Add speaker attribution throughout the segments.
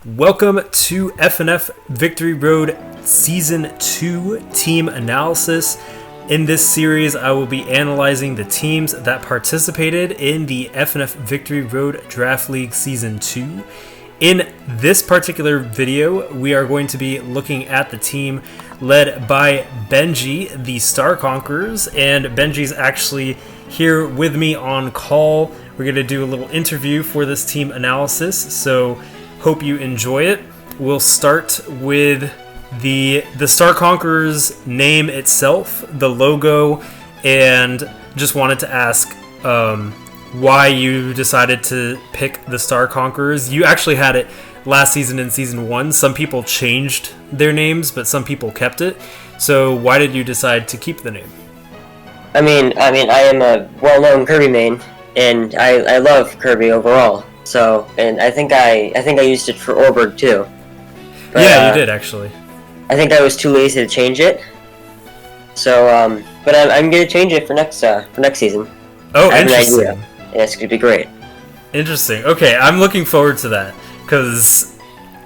Speaker 1: Welcome to FNF Victory Road Season 2 Team Analysis. In this series, I will be analyzing the teams that participated in the FNF Victory Road Draft League Season 2. In this particular video, we are going to be looking at the team led by Benji, the Star Conquerors, and Benji's actually here with me on call. We're going to do a little interview for this team analysis, so hope you enjoy it. We'll start with the Star Conquerors name itself, the logo, and just wanted to ask why you decided to pick the Star Conquerors. You actually had it last season in Season 1. Some people changed their names, but some people kept it. So why did you decide to keep the name?
Speaker 2: I am a well-known Kirby main, and I love Kirby overall. So, and I think I used it for Orberg too. But,
Speaker 1: yeah, you did actually. I
Speaker 2: think I was too lazy to change it. So, but I'm gonna change it for next season.
Speaker 1: Oh, interesting.
Speaker 2: Yeah, it's gonna be great.
Speaker 1: Interesting. Okay, I'm looking forward to that because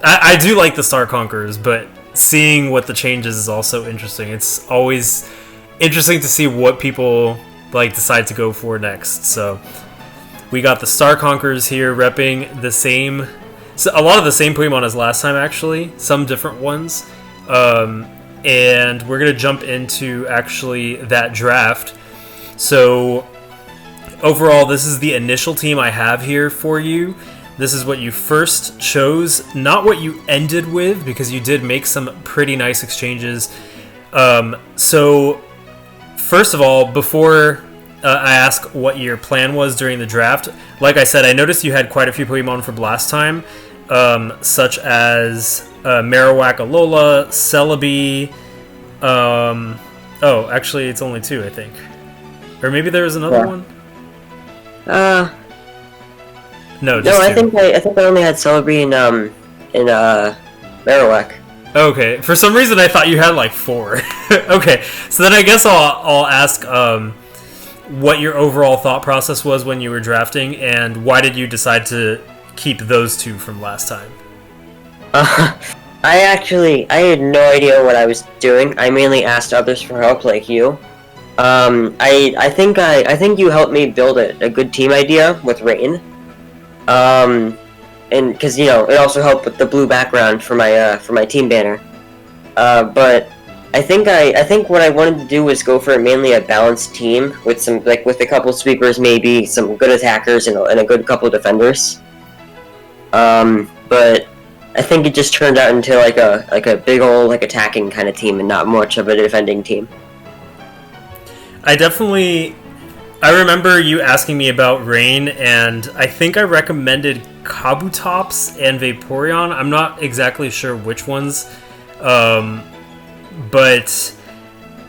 Speaker 1: I do like the Star Conquerors, but seeing what the changes is also interesting. It's always interesting to see what people decide to go for next. So we got the Star Conquerors here repping a lot of the same Pokemon as last time, actually. Some different ones. And we're going to jump into actually that draft. So overall, this is the initial team I have here for you. This is what you first chose, not what you ended with, because you did make some pretty nice exchanges. So first of all, before I ask what your plan was during the draft, like I said, I noticed you had quite a few Pokemon from last time, such as Marowak, Alola, Celebi. Oh, actually, it's only two, I think. Or maybe there was another one. No, just two.
Speaker 2: I think I only had Celebi in Marowak.
Speaker 1: Okay, for some reason I thought you had like four. Okay, so then I guess I'll ask what your overall thought process was when you were drafting, and why did you decide to keep those two from last time?
Speaker 2: I had no idea what I was doing. I mainly asked others for help, like you. I think you helped me build a good team idea with Rain. And because it also helped with the blue background for my team banner. But I think what I wanted to do was go for mainly a balanced team with with a couple sweepers, maybe some good attackers and a good couple defenders. But I think it just turned out into like a big old attacking kind of team and not much of a defending team.
Speaker 1: I remember you asking me about Rain, and I think I recommended Kabutops and Vaporeon. I'm not exactly sure which ones, but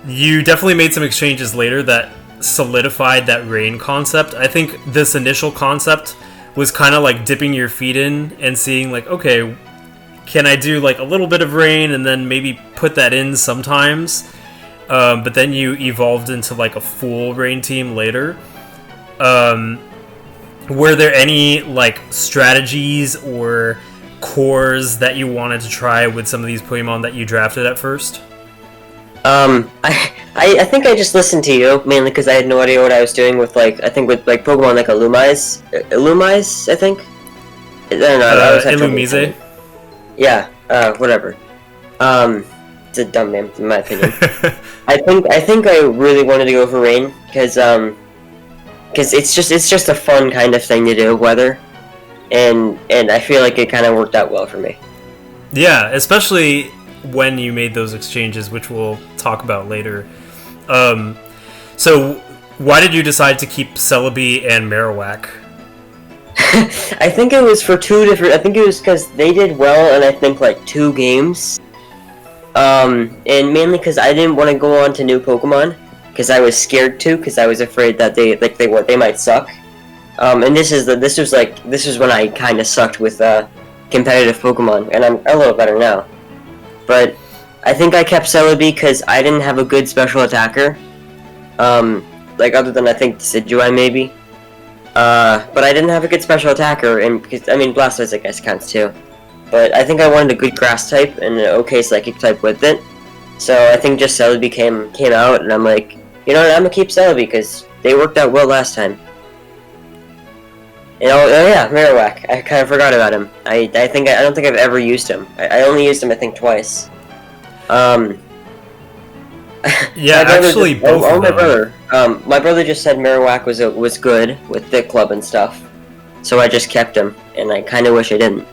Speaker 1: you definitely made some exchanges later that solidified that Rain concept. I think this initial concept was kind of like dipping your feet in and seeing okay, can I do a little bit of Rain and then maybe put that in sometimes? But then you evolved into a full Rain team later. Were there any strategies or cores that you wanted to try with some of these Pokemon that you drafted at first?
Speaker 2: I think I just listened to you mainly because I had no idea what I was doing with with Pokemon like Illumise, I think. I don't know.
Speaker 1: Illumise?
Speaker 2: Yeah. Whatever. It's a dumb name in my opinion. I think I really wanted to go for Rain because it's just a fun kind of thing to do, weather, and I feel like it kind of worked out well for me.
Speaker 1: Yeah, especially when you made those exchanges, which we'll talk about later. So why did you decide to keep Celebi and Marowak?
Speaker 2: I think it was for two different. I think it was because they did well, and I think 2 games. And mainly because I didn't want to go on to new Pokemon because I was scared to, because I was afraid that they might suck. And this was when I kind of sucked with competitive Pokemon, and I'm a little better now. But I think I kept Celebi because I didn't have a good special attacker. Other than I think Decidueye maybe. But I didn't have a good special attacker, and because Blastoise I guess counts too. but I think I wanted a good grass type and an okay psychic type with it. So I think just Celebi came out, and I'm like, you know what, I'm gonna keep Celebi because they worked out well last time. You know, oh yeah, Marowak. I kind of forgot about him. I don't think I've ever used him. I only used him I think twice.
Speaker 1: Yeah, actually, both of
Speaker 2: my
Speaker 1: them.
Speaker 2: brother. My brother just said Marowak was good with Thick Club and stuff, so I just kept him, and I kind of wish I didn't.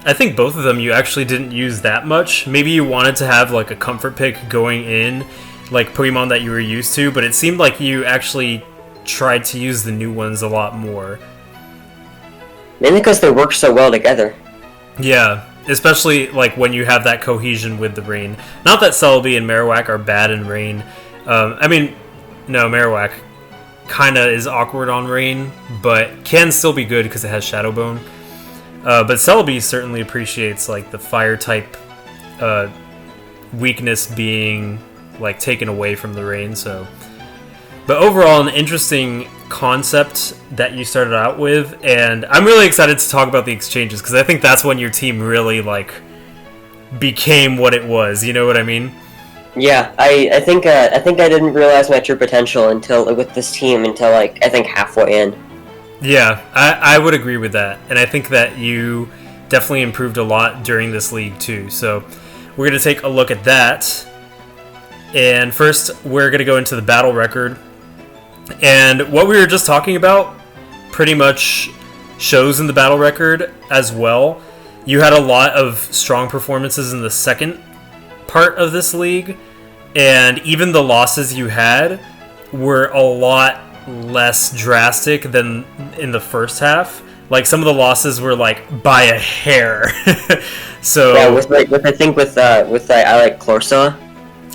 Speaker 1: I think both of them you actually didn't use that much. Maybe you wanted to have like a comfort pick going in, like Pokemon that you were used to, but it seemed like you actually tried to use the new ones a lot more.
Speaker 2: Mainly because they work so well together.
Speaker 1: Yeah, especially like when you have that cohesion with the rain. Not that Celebi and Marowak are bad in rain. I mean, no, Marowak kind of is awkward on rain, but can still be good because it has Shadow Bone. But Celebi certainly appreciates like the fire type weakness being like taken away from the rain. So, but overall, an interesting concept that you started out with, and I'm really excited to talk about the exchanges because I think that's when your team really like became what it was. You know what I mean?
Speaker 2: Yeah, I think I didn't realize my true potential until with this team until like I think halfway in.
Speaker 1: Yeah, I would agree with that, and I think that you definitely improved a lot during this league too. So we're gonna take a look at that, and first we're gonna go into the battle record. And what we were just talking about pretty much shows in the battle record as well. You had a lot of strong performances in the second part of this league, and even the losses you had were a lot less drastic than in the first half. Like some of the losses were like by a hair. So
Speaker 2: yeah, I like Corsola.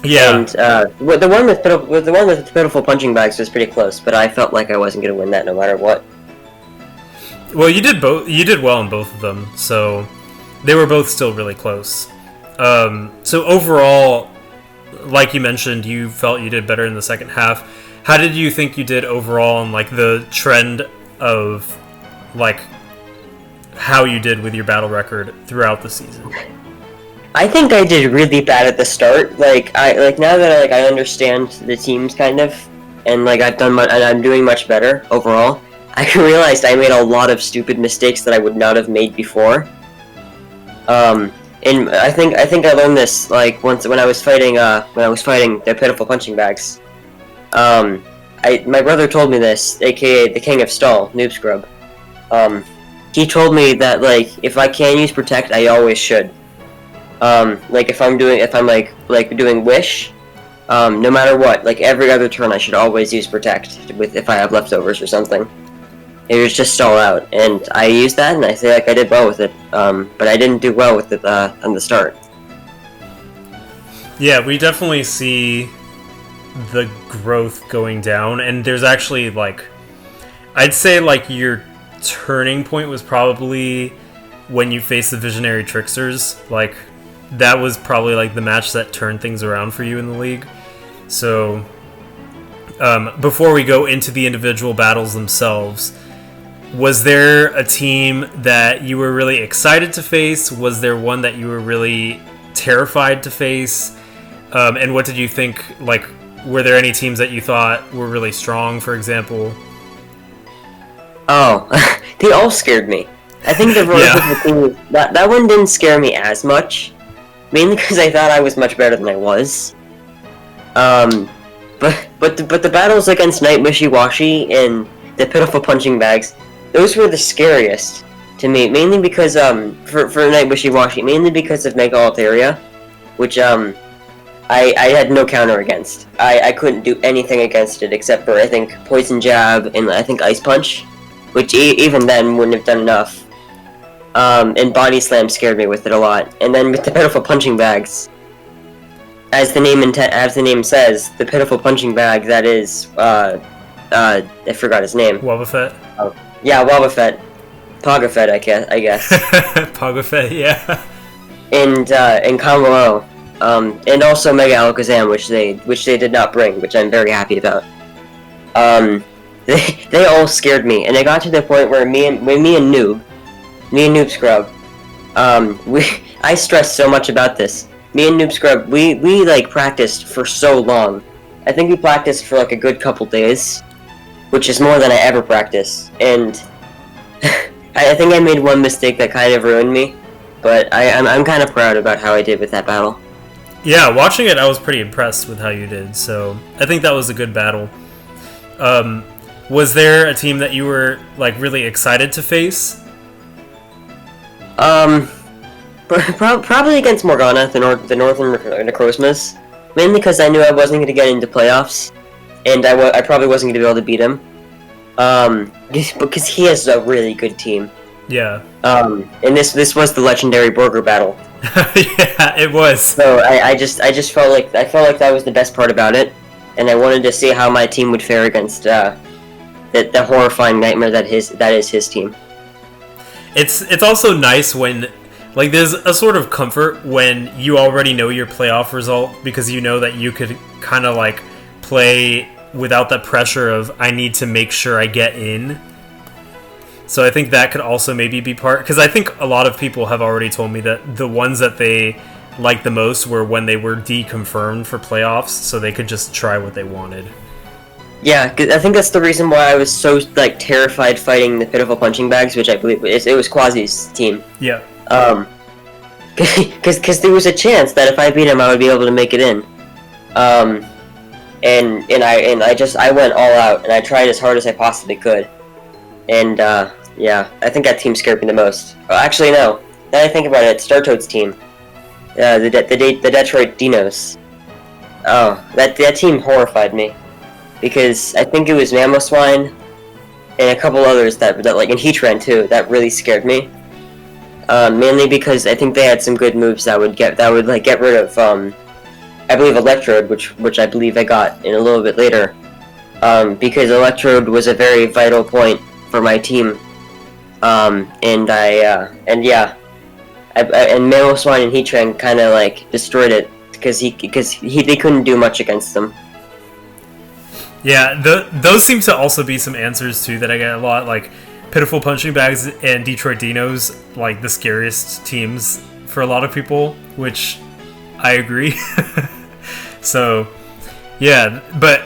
Speaker 1: Yeah,
Speaker 2: and the one with the pitiful punching bags was pretty close, but I felt like I wasn't gonna win that no matter what.
Speaker 1: well, you did both. You did well in both of them, so they were both still really close. So overall, like you mentioned, you felt you did better in the second half. How did you think you did overall in like the trend of like how you did with your battle record throughout the season?
Speaker 2: I think I did really bad at the start. Now that I understand the teams kind of, and like I'm doing much better overall. I realized I made a lot of stupid mistakes that I would not have made before. And I think I learned this like once when I was fighting the pitiful punching bags. My brother told me this, aka the King of Stall, Noob Scrub. He told me that like if I can use Protect, I always should. Like if I'm doing Wish, no matter what, like every other turn I should always use Protect if I have leftovers or something. It was just stall out, and I used that, and I feel like I did well with it, but I didn't do well with it on the start.
Speaker 1: Yeah, we definitely see the growth going down, and there's actually like, I'd say like your turning point was probably when you faced the Visionary Tricksters. Like, that was probably like the match that turned things around for you in the league. So, before we go into the individual battles themselves, was there a team that you were really excited to face? Was there one that you were really terrified to face? And what did you think, like, were there any teams that you thought were really strong, for example?
Speaker 2: Oh, they all scared me. I think the team, that one didn't scare me as much, mainly because I thought I was much better than I was. But the battles against Night Wishy-Washy and the pitiful punching bags, those were the scariest to me, mainly because for Night Wishy-Washy, mainly because of Mega Altaria, which I had no counter against. I couldn't do anything against it except for I think Poison Jab and I think Ice Punch, which even then wouldn't have done enough. And Body Slam scared me with it a lot. And then with the pitiful punching bags, as the name says, the pitiful punching bag, that is I forgot his name.
Speaker 1: Wobbuffet?
Speaker 2: Oh, yeah, Wobbuffet. Pogafet, I guess.
Speaker 1: Pogafet, yeah.
Speaker 2: And Kamalo. And also Mega Alakazam, which they did not bring, which I'm very happy about. They all scared me, and it got to the point where me and Noob Scrub, I stressed so much about this. Me and Noob Scrub, we like practiced for so long. I think we practiced for like a good couple days, which is more than I ever practiced. And I think I made one mistake that kind of ruined me, but I'm kind of proud about how I did with that battle.
Speaker 1: Yeah, watching it, I was pretty impressed with how you did. So I think that was a good battle. Was there a team that you were like really excited to face?
Speaker 2: Probably against Morgana, the Northern Necrozmas. Mainly because I knew I wasn't going to get into playoffs, and I probably wasn't going to be able to beat him. Because he has a really good team.
Speaker 1: Yeah.
Speaker 2: And this was the legendary burger battle.
Speaker 1: Yeah, it was.
Speaker 2: So I just felt like that was the best part about it, and I wanted to see how my team would fare against the horrifying nightmare that is his team.
Speaker 1: It's also nice when, like, there's a sort of comfort when you already know your playoff result, because you know that you could kind of like play without the pressure of I need to make sure I get in. So I think that could also maybe be part, because I think a lot of people have already told me that the ones that they liked the most were when they were deconfirmed for playoffs, so they could just try what they wanted.
Speaker 2: Yeah, 'cause I think that's the reason why I was so like terrified fighting the Pitiful Punching Bags, which I believe it was Quasi's team.
Speaker 1: Yeah.
Speaker 2: Because there was a chance that if I beat him, I would be able to make it in. And I went all out, and I tried as hard as I possibly could. And yeah, I think that team scared me the most. Oh, actually, no. Now that I think about it, Startoad's team, the Detroit Dinos. Oh, that team horrified me, because I think it was Mamoswine and a couple others that like, and Heatran too, that really scared me. Mainly because I think they had some good moves that would get rid of I believe Electrode, which I believe I got in a little bit later. Because Electrode was a very vital point for my team. And Mamoswine and Heatran kind of like destroyed it because they couldn't do much against them.
Speaker 1: Yeah, those seem to also be some answers too that I get a lot, like Pitiful Punching Bags and Detroit Dinos, like the scariest teams for a lot of people, which I agree. So, yeah, but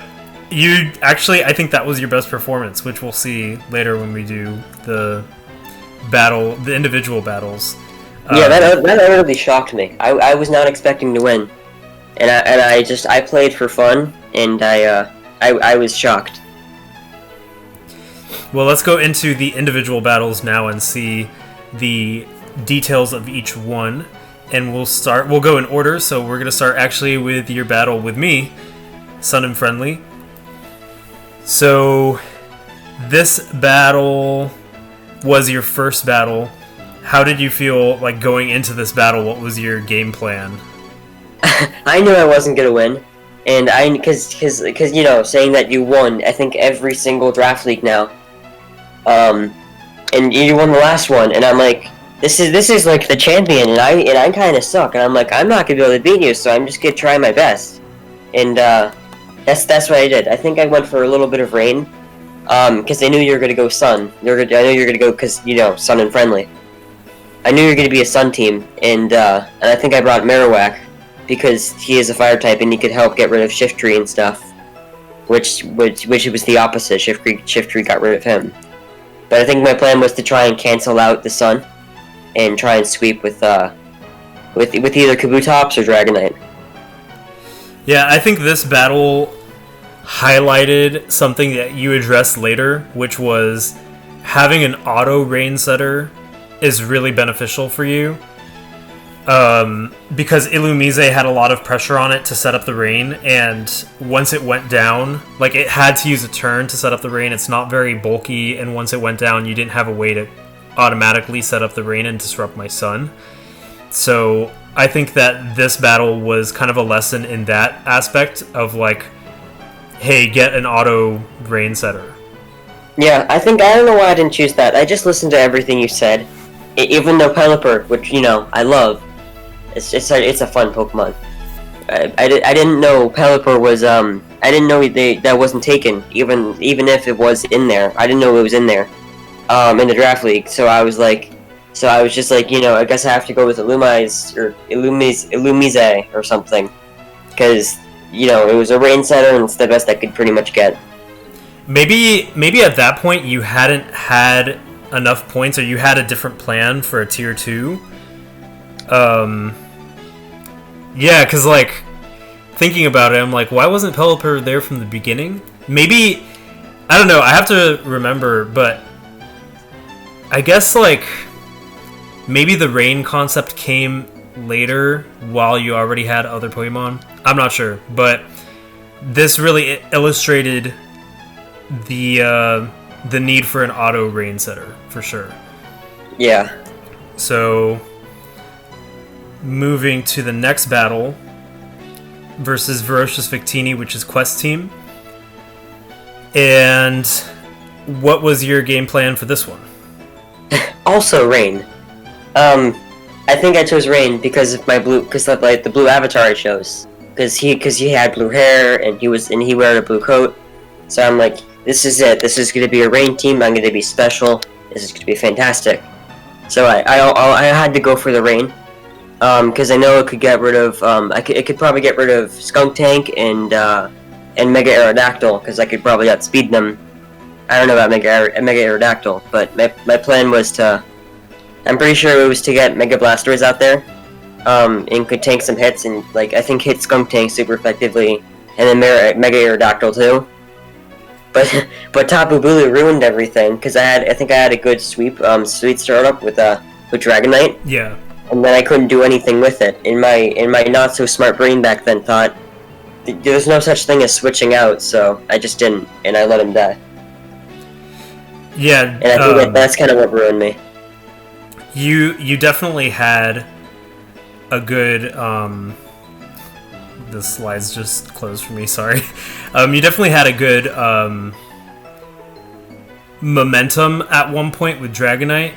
Speaker 1: you actually, I think that was your best performance, which we'll see later when we do the individual battles.
Speaker 2: Yeah, that utterly shocked me. I was not expecting to win, and I played for fun, and I was shocked.
Speaker 1: Well, let's go into the individual battles now and see the details of each one. And we'll go in order, so we're going to start actually with your battle with me, Sun and Friendly. So, this battle was your first battle. How did you feel like going into this battle? What was your game plan?
Speaker 2: I knew I wasn't going to win. And because you know, saying that you won, I think every single draft league now. And you won the last one, and I'm like, this is like the champion, and I kind of suck, and I'm like, I'm not gonna be able to beat you, so I'm just gonna try my best, and that's what I did. I think I went for a little bit of Rain, because I knew you were gonna go Sun. I knew you were gonna go because you know Sun and Friendly. I knew you were gonna be a Sun team, and I think I brought Marowak because he is a Fire type and he could help get rid of Shiftry and stuff, which was the opposite. Shiftry got rid of him. But I think my plan was to try and cancel out the Sun, and try and sweep with either Kabutops or Dragonite.
Speaker 1: Yeah, I think this battle highlighted something that you addressed later, which was having an auto rain setter is really beneficial for you. Because Illumise had a lot of pressure on it to set up the rain, and once it went down, like it had to use a turn to set up the rain. It's not very bulky, and once it went down, you didn't have a way to automatically set up the rain and disrupt my Sun. So I think that this battle was kind of a lesson in that aspect of like, hey, get an auto rain setter.
Speaker 2: Yeah, I don't know why I didn't choose that. I just listened to everything you said. Even though Pelipper, which, you know, I love, it's a fun Pokemon. I didn't know Pelipper was, I didn't know that wasn't taken, even if it was in there. I didn't know it was in there, in the draft league, so I was like, So I was just like, I guess I have to go with Illumise or something, because it was a rain setter and it's the best I could pretty much get.
Speaker 1: Maybe at that point you hadn't had enough points, or you had a different plan for a tier 2. Yeah, because like thinking about it, I'm like, why wasn't Pelipper there from the beginning? Maybe, I don't know. I have to remember, but I guess like maybe the rain concept came later while you already had other Pokemon. I'm not sure, but this really illustrated the need for an auto rain setter for sure.
Speaker 2: Yeah.
Speaker 1: So moving to the next battle versus Ferocious Victini, which is Quest Team. And what was your game plan for this one?
Speaker 2: Also rain. I think I chose rain because of the blue avatar I chose. Because he had blue hair and he wore a blue coat. So I'm like, this is it. This is going to be a rain team. I'm going to be special. This is going to be fantastic. So I had to go for the rain. Because I know it could get rid of it could probably get rid of Skunk Tank and Mega Aerodactyl, because I could probably outspeed them. I don't know about Mega Aerodactyl, but my plan was to, I'm pretty sure it was to get Mega Blastoise out there, and could tank some hits and I think hit Skunk Tank super effectively, and then Mega Aerodactyl too. But Tapu Bulu ruined everything because I think I had a good sweet startup with Dragonite.
Speaker 1: Yeah.
Speaker 2: And then I couldn't do anything with it. In my not so smart brain back then thought there's no such thing as switching out, so I just didn't, and I let him die.
Speaker 1: Yeah,
Speaker 2: and I think that's kind of what ruined me.
Speaker 1: You definitely had a good the slides just closed for me. Sorry. You definitely had a good momentum at one point with Dragonite.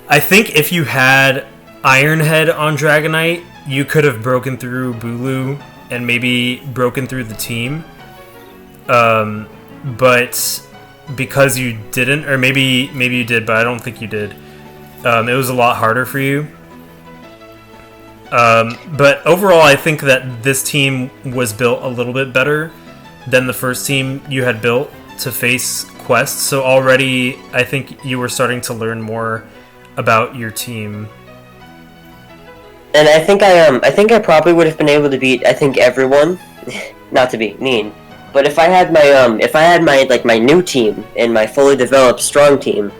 Speaker 1: I think if you had Iron Head on Dragonite, you could have broken through Bulu and maybe broken through the team. But because you didn't, or maybe you did, but I don't think you did, it was a lot harder for you. But overall, I think that this team was built a little bit better than the first team you had built to face Quest. So already, I think you were starting to learn more about your team.
Speaker 2: And I think I probably would have been able to beat everyone, not to be mean, but if I had my new team and my fully developed strong team,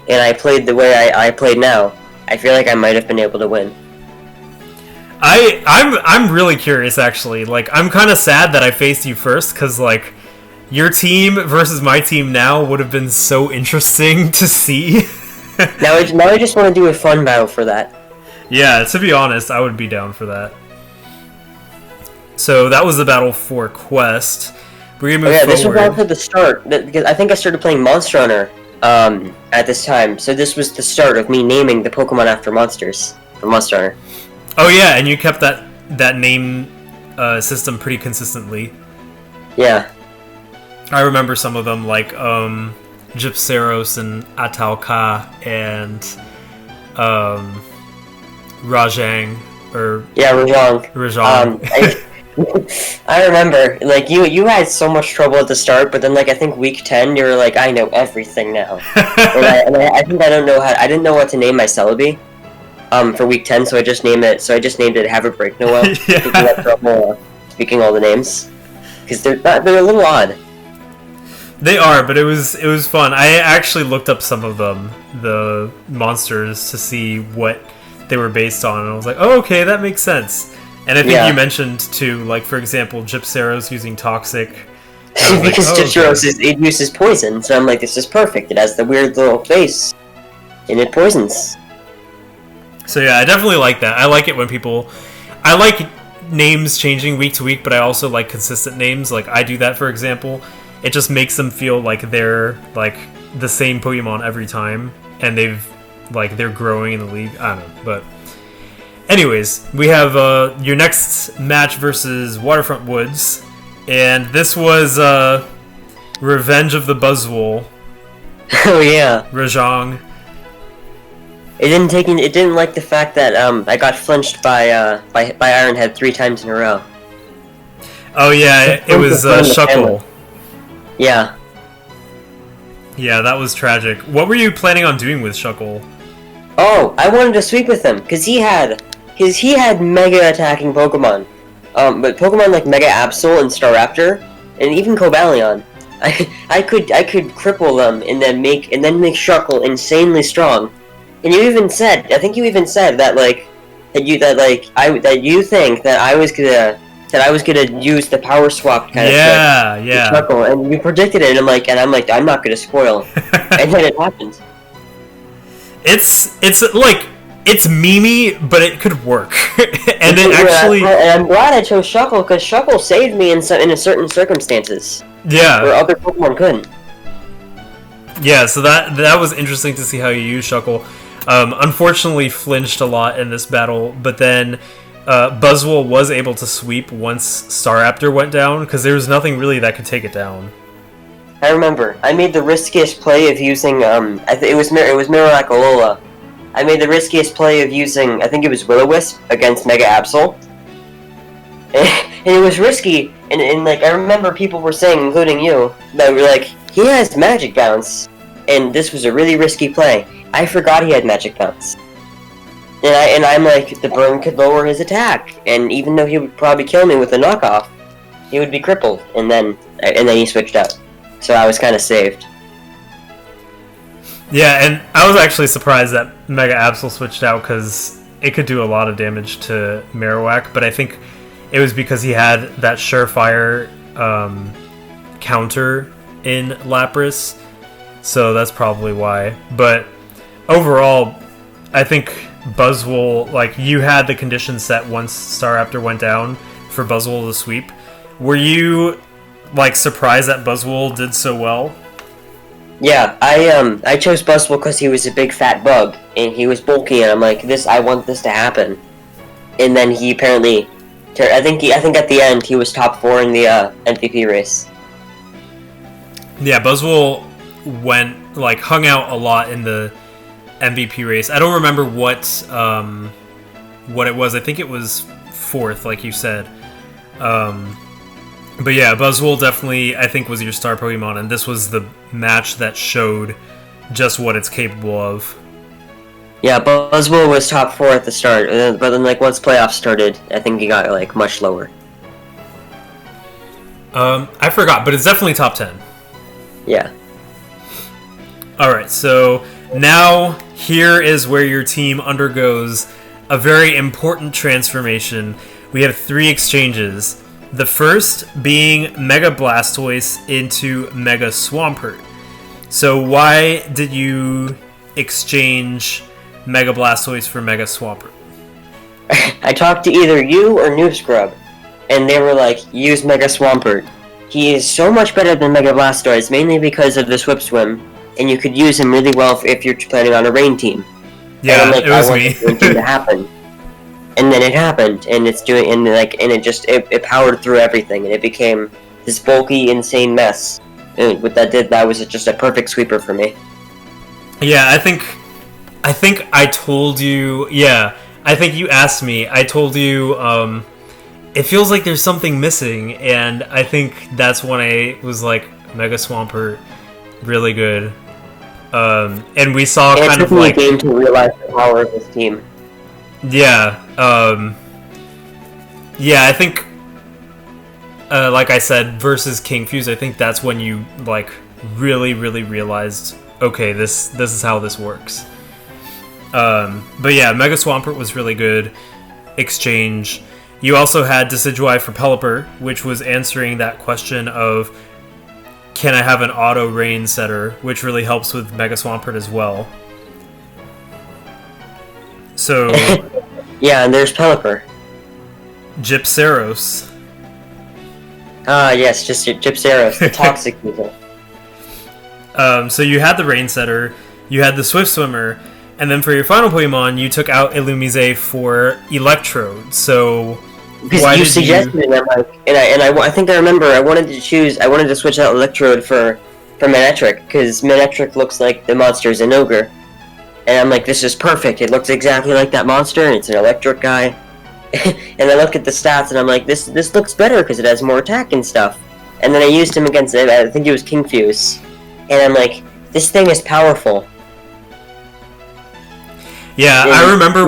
Speaker 2: and I played the way I played now, I feel like I might have been able to win.
Speaker 1: I'm really curious actually. I'm kind of sad that I faced you first because your team versus my team now would have been so interesting to see.
Speaker 2: now I just want to do a fun battle for that.
Speaker 1: Yeah, to be honest, I would be down for that. So that was the battle for Quest. We're gonna move forward.
Speaker 2: This was also the start, because I think I started playing Monster Hunter at this time. So this was the start of me naming the Pokemon after monsters for Monster Hunter.
Speaker 1: Oh yeah, and you kept that name system pretty consistently.
Speaker 2: Yeah.
Speaker 1: I remember some of them, like Gypceros and Atalka and Rajang, or Rajang.
Speaker 2: I remember, you had so much trouble at the start, but then I think week 10 you were like, I know everything now. and I think I didn't know what to name my Celebi for week 10, so I just named it Have a Break Noel. Yeah. Speaking all the names, because they're a little odd.
Speaker 1: They are, but it was fun. I actually looked up some of them, the monsters, to see what they were based on, and I was like, oh, okay, that makes sense. And I think you mentioned too, for example, Gypceros using Toxic.
Speaker 2: Because Gypceros it uses poison, so I'm like, this is perfect. It has the weird little face, and it poisons.
Speaker 1: So yeah, I definitely like that. I like it when I like names changing week to week, but I also like consistent names. I do that, for example. It just makes them feel like they're the same Pokemon every time, and they're growing in the league. I don't know, but anyways, we have your next match versus Waterfront Woods, and this was Revenge of the Buzzwole.
Speaker 2: Oh yeah,
Speaker 1: Rajang.
Speaker 2: It didn't like the fact that I got flinched by Ironhead 3 times in a row.
Speaker 1: Oh yeah, it was Shuckle.
Speaker 2: Yeah.
Speaker 1: Yeah, that was tragic. What were you planning on doing with Shuckle?
Speaker 2: Oh, I wanted to sweep with him because he had mega attacking Pokemon. But Pokemon like Mega Absol and Staraptor, and even Cobalion, I could cripple them and then make Shuckle insanely strong. And you even said, I think you even said that you think that I was gonna use the power swap kind of trick to Shuckle, and you predicted it, and I'm like I'm not gonna spoil, and then it happened.
Speaker 1: It's memey, but it could work, and it actually.
Speaker 2: And I'm glad I chose Shuckle because Shuckle saved me in certain circumstances.
Speaker 1: Yeah.
Speaker 2: Where other Pokemon couldn't.
Speaker 1: Yeah, so that was interesting to see how you use Shuckle. Unfortunately, flinched a lot in this battle, but then Buzzwole was able to sweep once Staraptor went down because there was nothing really that could take it down.
Speaker 2: I remember. I made the riskiest play of using it was Miracolola. I made the riskiest play of using, I think it was Will-O-Wisp against Mega Absol. And it was risky, and like, I remember people were saying, including you, that were like, he has Magic Bounce, and this was a really risky play. I forgot he had Magic Bounce. And I'm like, the burn could lower his attack, and even though he would probably kill me with a knockoff, he would be crippled, and then he switched out. So I was kind of saved.
Speaker 1: Yeah, and I was actually surprised that Mega Absol switched out because it could do a lot of damage to Marowak, but I think it was because he had that surefire counter in Lapras, so that's probably why. But overall, I think Buzzwole, like, you had the condition set once Staraptor went down for Buzzwole to sweep. Were you, like, surprised that Buzzwole did so well?
Speaker 2: Yeah, I chose Buzzwole because he was a big fat bug, and he was bulky, and I'm like, I want this to happen. And then he apparently, I think at the end he was top 4 in the MVP race.
Speaker 1: Yeah, Buzzwole hung out a lot in the MVP race. I don't remember what it was. I think it was 4th, like you said. But yeah, Buzzwole definitely, I think, was your star Pokemon, and this was the match that showed just what it's capable of.
Speaker 2: Yeah, Buzzwole was top 4 at the start, but then, like, once playoffs started, I think he got, like, much lower.
Speaker 1: I forgot, but it's definitely top 10.
Speaker 2: Yeah.
Speaker 1: Alright, so now here is where your team undergoes a very important transformation. We have 3 exchanges. The first being Mega Blastoise into Mega Swampert. So why did you exchange Mega Blastoise for Mega Swampert?
Speaker 2: I talked to either you or Noob Scrub, and they were like, use Mega Swampert. He is so much better than Mega Blastoise, mainly because of the Swip Swim, and you could use him really well if you're planning on a rain team.
Speaker 1: Yeah,
Speaker 2: and I'm like,
Speaker 1: it was
Speaker 2: I
Speaker 1: me.
Speaker 2: want it to happen. And then it happened, and it powered through everything, and it became this bulky, insane mess. And what that was just a perfect sweeper for me.
Speaker 1: Yeah, I think I told you. Yeah, I think you asked me. I told you. It feels like there's something missing, and I think that's when I was like, Mega Swampert, really good. And we saw
Speaker 2: and
Speaker 1: kind
Speaker 2: it
Speaker 1: of
Speaker 2: took me
Speaker 1: like
Speaker 2: a game to realize the power of this team.
Speaker 1: Yeah, I think, like I said, versus King Fuse, I think that's when you, like, really, really realized, okay, this is how this works. But yeah, Mega Swampert was really good exchange. You also had Decidueye for Pelipper, which was answering that question of, can I have an auto rain setter, which really helps with Mega Swampert as well. So,
Speaker 2: yeah, and there's Pelipper.
Speaker 1: Gypceros.
Speaker 2: Yes, just Gypceros, the toxic user.
Speaker 1: So you had the Rain Setter, you had the Swift Swimmer, and then for your final Pokemon, you took out Illumise for Electrode. So
Speaker 2: because
Speaker 1: why
Speaker 2: you
Speaker 1: did
Speaker 2: suggested
Speaker 1: you...
Speaker 2: it, and I think I remember I wanted to switch out Electrode for Manectric because Manectric looks like the monster's an ogre. And I'm like, this is perfect. It looks exactly like that monster, and it's an electric guy. And I look at the stats, and I'm like, this looks better because it has more attack and stuff. And then I used him against, I think it was King Fuse. And I'm like, this thing is powerful.
Speaker 1: Yeah, I remember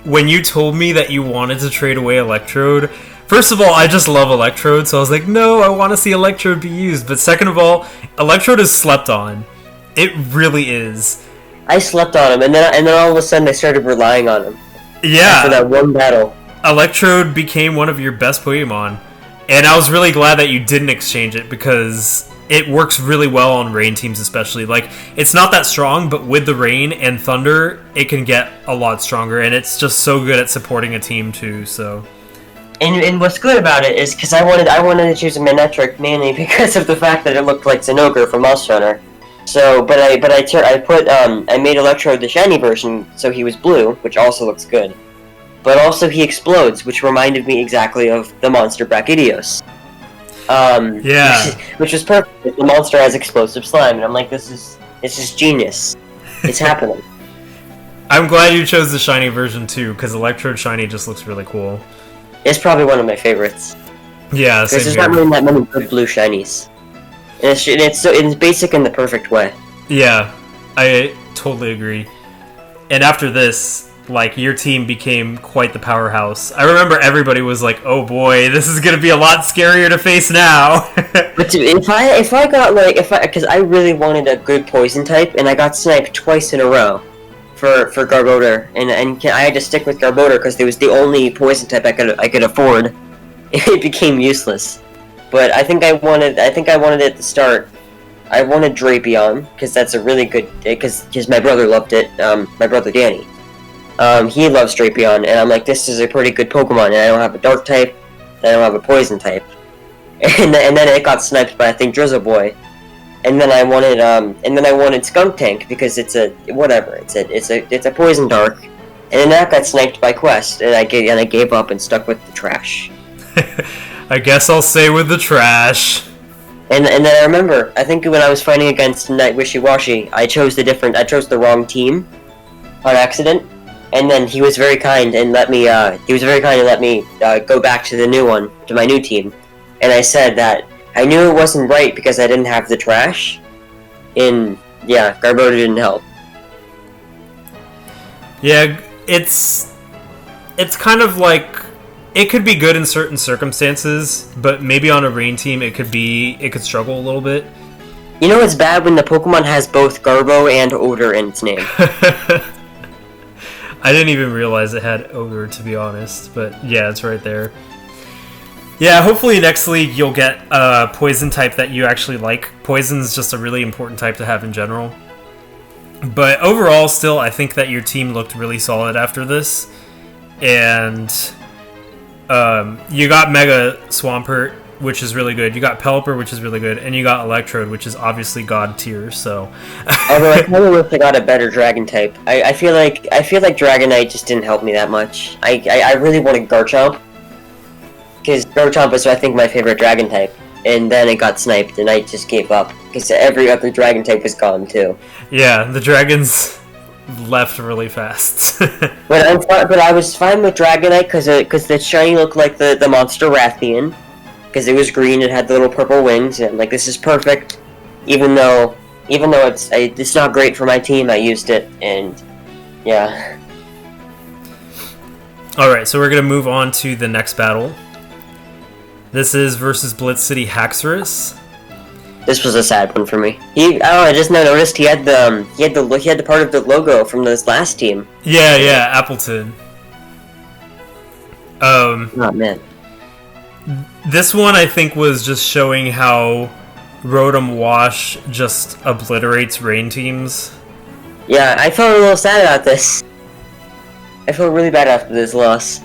Speaker 1: when you told me that you wanted to trade away Electrode. First of all, I just love Electrode, so I was like, no, I want to see Electrode be used. But second of all, Electrode is slept on. It really is.
Speaker 2: I slept on him, and then all of a sudden I started relying on him.
Speaker 1: Yeah.
Speaker 2: After that one battle.
Speaker 1: Electrode became one of your best Pokemon. And I was really glad that you didn't exchange it, because it works really well on rain teams especially. Like, it's not that strong, but with the rain and thunder, it can get a lot stronger, and it's just so good at supporting a team too, so...
Speaker 2: And what's good about it is, because I wanted to choose a Manectric mainly because of the fact that it looked like Zinogre from Monster Hunter. So, I made Electrode the shiny version, so he was blue, which also looks good. But also he explodes, which reminded me exactly of the monster Brachydios.
Speaker 1: Yeah.
Speaker 2: Which was perfect. The monster has explosive slime, and I'm like, this is genius. It's happening.
Speaker 1: I'm glad you chose the shiny version too, because Electrode shiny just looks really cool.
Speaker 2: It's probably one of my favorites.
Speaker 1: Yeah,
Speaker 2: because there's not really that many good blue shinies. And it's basic in the perfect way.
Speaker 1: Yeah, I totally agree. And after this, like, your team became quite the powerhouse. I remember everybody was like, "Oh boy, this is gonna be a lot scarier to face now."
Speaker 2: But dude, because I really wanted a good poison type, and I got sniped twice in a row for Garbodor, and I had to stick with Garbodor because it was the only poison type I could afford. It became useless. But I think I wanted it at the start. I wanted Drapion because that's a really good, because my brother loved it. My brother Danny. He loves Drapion, and I'm like, this is a pretty good Pokemon, and I don't have a Dark type, and I don't have a Poison type. And then it got sniped by, I think, Drizzle Boy. And then I wanted Skunk Tank because it's a Poison Dark. And then that got sniped by Quest, and I gave up and stuck with the trash.
Speaker 1: I guess I'll stay with the trash.
Speaker 2: And then I remember, I think when I was fighting against Knight Wishy-Washy, I chose the wrong team on accident. And then he was very kind and let me go back to the new one, to my new team. And I said that I knew it wasn't right because I didn't have the trash. Garbodor didn't help.
Speaker 1: Yeah, it's kind of like, it could be good in certain circumstances, but maybe on a rain team it could struggle a little bit.
Speaker 2: You know it's bad when the Pokemon has both Garbo and Odor in its name.
Speaker 1: I didn't even realize it had Ogre, to be honest, but yeah, it's right there. Yeah, hopefully next league you'll get a Poison type that you actually like. Poison's just a really important type to have in general. But overall, still, I think that your team looked really solid after this. And you got Mega Swampert, which is really good. You got Pelipper, which is really good. And you got Electrode, which is obviously God tier, so...
Speaker 2: Although I kind of wish I got a better Dragon type. I feel like Dragonite just didn't help me that much. I really wanted Garchomp. Because Garchomp was, I think, my favorite Dragon type. And then it got sniped, and I just gave up. Because every other Dragon type was gone, too.
Speaker 1: Yeah, the Dragons left really fast.
Speaker 2: But I was fine with Dragonite, because the shiny looked like the monster Rathian. Because it was green, it had the little purple wings, and I'm like, this is perfect. Even though it's not great for my team, I used it, and yeah.
Speaker 1: Alright, so we're going to move on to the next battle. This is versus Blitz City Haxorus.
Speaker 2: This was a sad one for me. I just noticed he had the part of the logo from this last team.
Speaker 1: Yeah, Appleton.
Speaker 2: Oh man.
Speaker 1: This one I think was just showing how Rotom Wash just obliterates rain teams.
Speaker 2: Yeah, I felt a little sad about this. I felt really bad after this loss.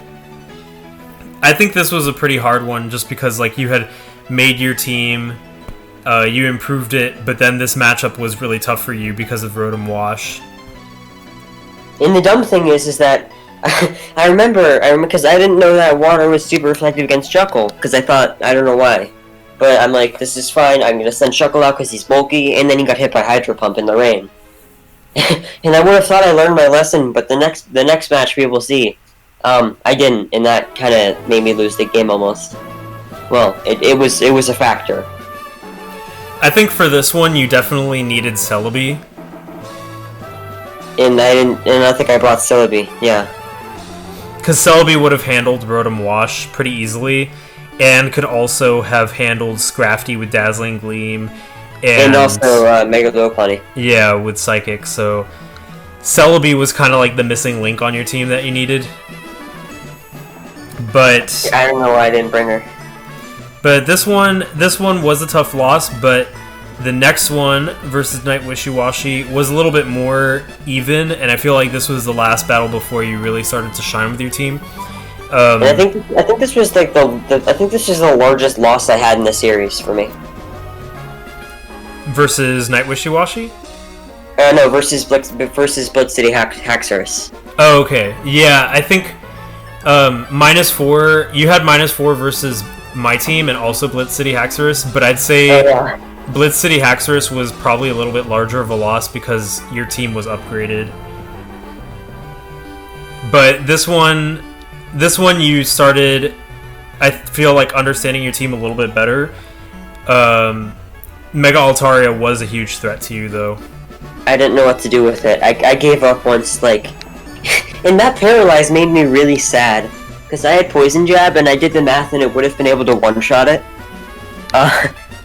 Speaker 1: I think this was a pretty hard one just because, like, you had made your team, you improved it, but then this matchup was really tough for you because of Rotom Wash.
Speaker 2: And the dumb thing is that I remember because I didn't know that water was super effective against Shuckle, because I don't know why. But I'm like, this is fine, I'm gonna send Shuckle out because he's bulky, and then he got hit by Hydro Pump in the rain. And I would have thought I learned my lesson, but the next match we will see, I didn't, and that kind of made me lose the game almost. Well, it was a factor.
Speaker 1: I think for this one, you definitely needed Celebi.
Speaker 2: And I think I brought Celebi, yeah.
Speaker 1: Because Celebi would have handled Rotom Wash pretty easily, and could also have handled Scrafty with Dazzling Gleam,
Speaker 2: and also Megalopony.
Speaker 1: Yeah, with Psychic. So Celebi was kind of like the missing link on your team that you needed. But
Speaker 2: I don't know why I didn't bring her.
Speaker 1: But this one was a tough loss, but the next one versus Night Wishy-Washy was a little bit more even, and I feel like this was the last battle before you really started to shine with your team.
Speaker 2: And I think this was like this is the largest loss I had in the series for me.
Speaker 1: Versus Night Wishy-Washy?
Speaker 2: No, versus Blitz City Haxorus.
Speaker 1: Oh, okay. Yeah, I think -4. You had -4 versus my team and also Blitz City Haxorus, but I'd say Blitz City Haxorus was probably a little bit larger of a loss because your team was upgraded. But this one you started, I feel like, understanding your team a little bit better. Mega Altaria was a huge threat to you, though.
Speaker 2: I didn't know what to do with it. I gave up once, like... and that Paralyze made me really sad. Because I had Poison Jab, and I did the math, and it would have been able to one-shot it.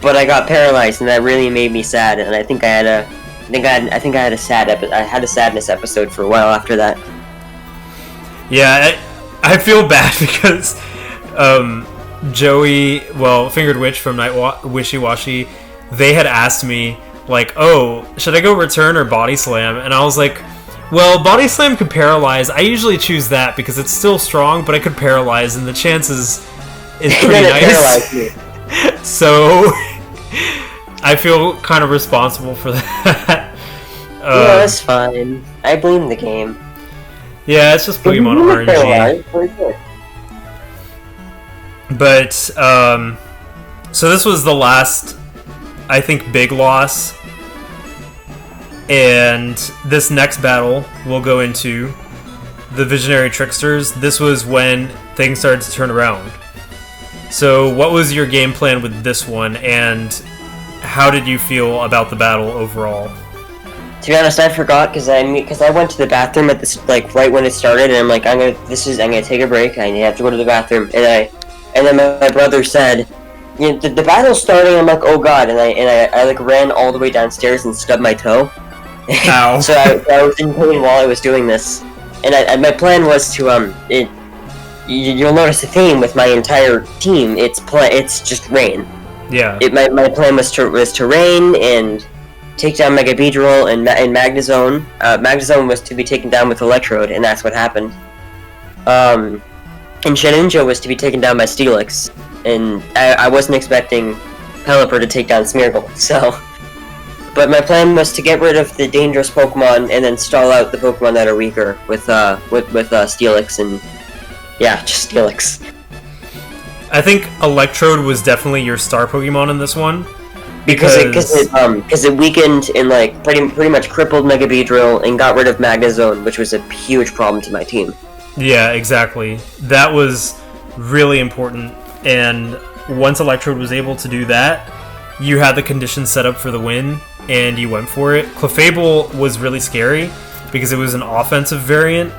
Speaker 2: But I got Paralyzed, and that really made me sad, and I think I had a sadness episode for a while after that.
Speaker 1: Yeah, I feel bad because Joey, Fingered Witch from Night Wishy-Washy, they had asked me, like, oh, should I go Return or Body Slam? And I was like, well, Body Slam could paralyze. I usually choose that because it's still strong, but I could paralyze, and the chances is pretty nice. So I feel kind of responsible for that.
Speaker 2: Yeah, that's fine. I blame the game.
Speaker 1: Yeah, it's just Pokemon RNG. But, so this was the last, I think, big loss. And this next battle we'll go into, the Visionary Tricksters. This was when things started to turn around. So what was your game plan with this one, and how did you feel about the battle overall?
Speaker 2: To be honest, I forgot because I went to the bathroom at this, like, right when it started, and I'm like, I'm gonna take a break. I have to go to the bathroom, and then my brother said, you know, the battle's starting. I'm like, oh god, and I like ran all the way downstairs and stubbed my toe.
Speaker 1: Ow.
Speaker 2: So I was in pain while I was doing this, and my plan was to you'll notice a theme with my entire team. It's just rain.
Speaker 1: Yeah.
Speaker 2: My plan was to rain and take down Mega Beedrill and Magnezone. Magnezone was to be taken down with Electrode, and that's what happened. And Shedinja was to be taken down by Steelix, and I wasn't expecting Pelipper to take down Smeargle, so... But my plan was to get rid of the dangerous Pokemon and then stall out the Pokemon that are weaker with Steelix and... Yeah, just Steelix.
Speaker 1: I think Electrode was definitely your star Pokemon in this one.
Speaker 2: Because it weakened and like pretty much crippled Mega Beedrill and got rid of Magnezone, which was a huge problem to my team.
Speaker 1: Yeah, exactly. That was really important, and once Electrode was able to do that, you had the conditions set up for the win, and you went for it. Clefable was really scary because it was an offensive variant,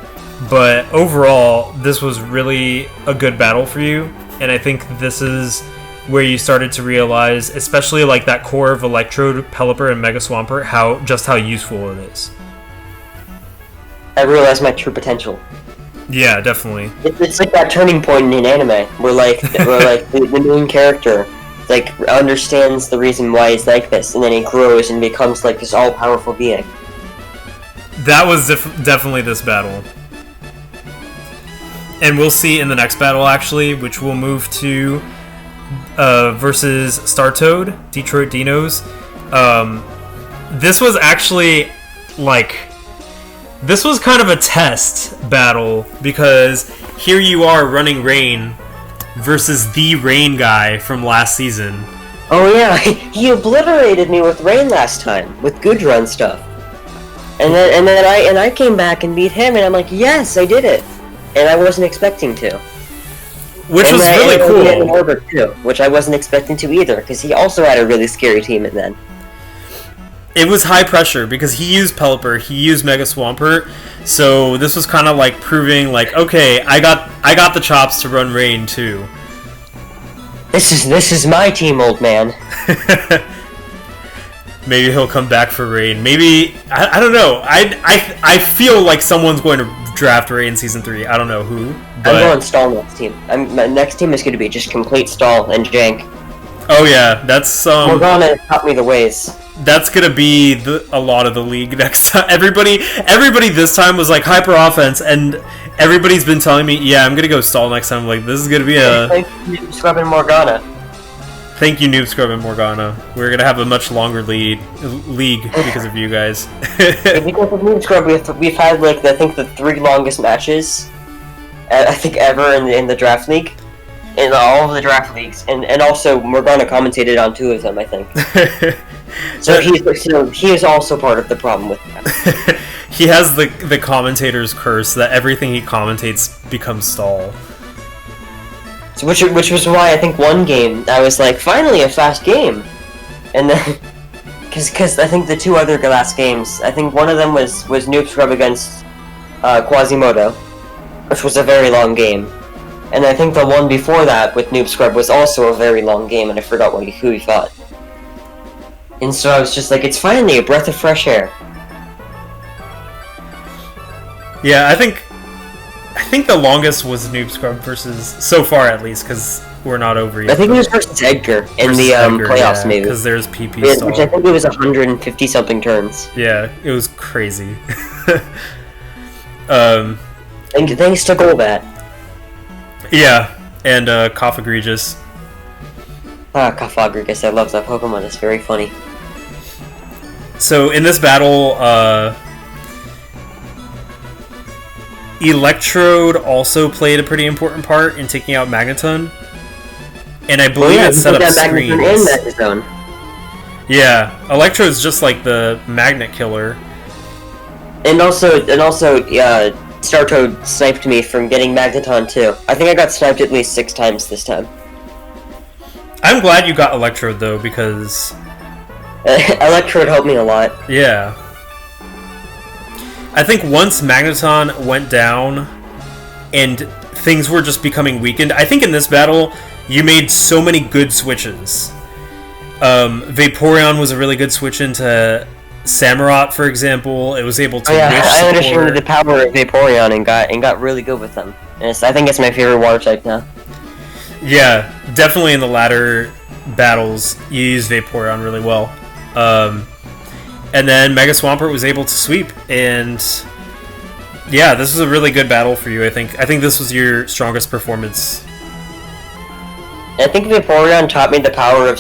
Speaker 1: but overall, this was really a good battle for you, and I think this is where you started to realize, especially like that core of Electrode, Pelipper, and Mega Swampert, how useful it is.
Speaker 2: I realized my true potential.
Speaker 1: Yeah, definitely.
Speaker 2: It's like that turning point in an anime where the main character like understands the reason why he's like this, and then he grows and becomes like this all-powerful being.
Speaker 1: That was definitely this battle. And we'll see in the next battle, actually, which we'll move to versus Startoad, Detroit Dinos. This was actually, like... This was kind of a test battle, because here you are running Rain versus the Rain guy from last season.
Speaker 2: Oh yeah, he obliterated me with Rain last time, with Goodra and stuff. And I came back and beat him, and I'm like, yes, I did it, and I wasn't expecting to.
Speaker 1: Which was really cool.
Speaker 2: And Norbert too, which I wasn't expecting to either, because he also had a really scary team. And then
Speaker 1: it was high pressure because he used Pelipper, he used Mega Swampert, so this was kind of like proving, like, okay, I got the chops to run Rain too.
Speaker 2: This is my team, old man.
Speaker 1: Maybe he'll come back for Rain. Maybe I don't know. I feel like someone's going to draft Rain Season 3. I don't know who. But...
Speaker 2: I'm going Stall next team. My next team is going to be just complete Stall and Jank.
Speaker 1: Oh yeah, that's
Speaker 2: Morgana taught me the ways.
Speaker 1: That's gonna be a lot of the league next time. Everybody this time was like hyper offense, and everybody's been telling me, yeah, I'm gonna go Stall next time. Like, this is gonna be a...
Speaker 2: Thank you, Noob Scrub and Morgana.
Speaker 1: Thank you, Noob Scrub and Morgana. We're gonna have a much longer league because of you guys.
Speaker 2: Because of Noob Scrub, we've had, like, I think the 3 longest matches, I think, ever in the draft league. In all of the draft leagues. And also, Morgana commentated on 2 of them, I think. So he is also part of the problem with that.
Speaker 1: He has the commentator's curse that everything he commentates becomes Stall.
Speaker 2: So which was why I think one game I was like, finally a fast game, and then because I think the 2 other last games, I think one of them was Noob Scrub against Quasimodo, which was a very long game, and I think the one before that with Noob Scrub was also a very long game, and I forgot who he fought. And so I was just like, it's finally a breath of fresh air.
Speaker 1: Yeah, I think the longest was Noob Scrub versus, so far at least, because we're not over yet.
Speaker 2: I think it was versus Edgar in the playoffs, maybe.
Speaker 1: Because there's PP
Speaker 2: yeah,
Speaker 1: Stall.
Speaker 2: which I think it was 150 something turns.
Speaker 1: Yeah, it was crazy.
Speaker 2: Thanks to Golbat.
Speaker 1: Yeah, and Cough Egregious.
Speaker 2: Cough-Egregious, I love that Pokemon, it's very funny.
Speaker 1: So in this battle, Electrode also played a pretty important part in taking out Magneton, and I believe it set up screens. Yeah, Electrode's just like the magnet killer.
Speaker 2: And also, Startoad sniped me from getting Magneton too. I think I got sniped at least 6 times this time.
Speaker 1: I'm glad you got Electrode though, because
Speaker 2: Electrode helped me a lot.
Speaker 1: Yeah. I think once Magneton went down and things were just becoming weakened, I think in this battle you made so many good switches. Vaporeon was a really good switch into Samurott, for example. It was able to wish
Speaker 2: I understood the power of Vaporeon and got really good with them. And I think it's my favorite water type now.
Speaker 1: Yeah, definitely in the latter battles you use Vaporeon really well. And then Mega Swampert was able to sweep, and yeah, this was a really good battle for you, I think. I think this was your strongest performance.
Speaker 2: I think Vaporeon taught me the power of